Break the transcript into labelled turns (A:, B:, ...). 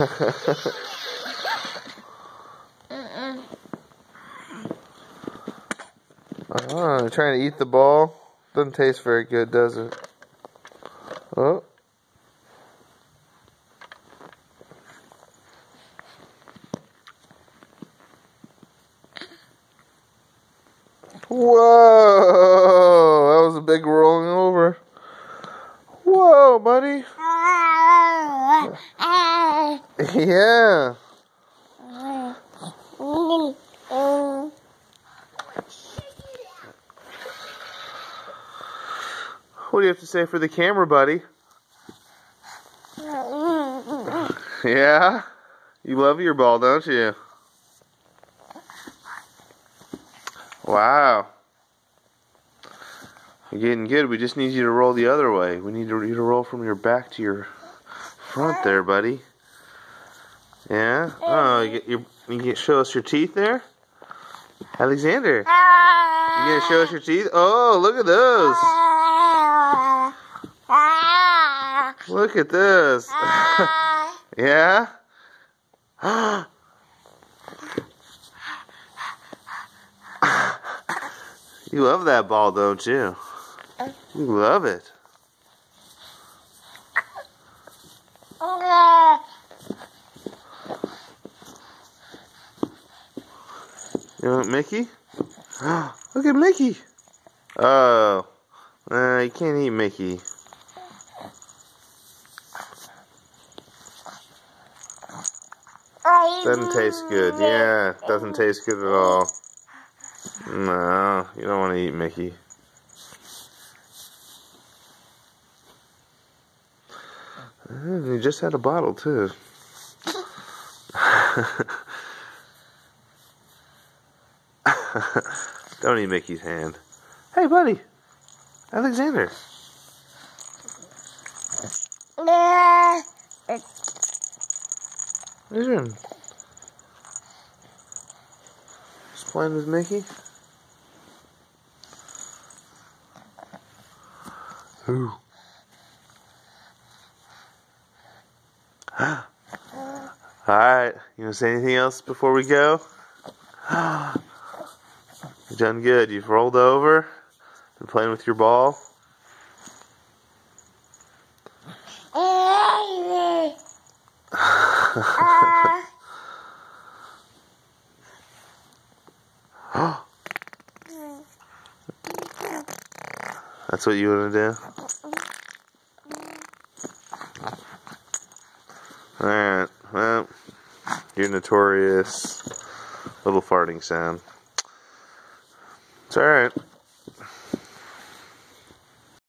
A: Oh, trying to eat the ball. Doesn't taste very good, does it? Oh. Whoa! That was a big rolling over. Whoa, buddy. Yeah. What do you have to say for the camera, buddy? Yeah? You love your ball, don't you? Wow. You're getting good. We just need you to roll the other way. We need you to roll from your back to your front there, buddy. Yeah? Oh, you can show us your teeth there? Alexander, you gonna show us your teeth? Oh, look at those. Look at this. Yeah? You love that ball, don't you? You love it. You want Mickey? Look at Mickey. Oh, you can't eat Mickey. Doesn't taste good. Yeah, doesn't taste good at all. No, you don't want to eat Mickey. And you just had a bottle too. Don't eat Mickey's hand. Hey, buddy. Alexander. Adrian. Just playing with Mickey. Ooh. Alright, you want to say anything else before we go? You've done good. You've rolled over, been playing with your ball. That's what you want to do? Alright, well, your notorious little farting sound. It's alright.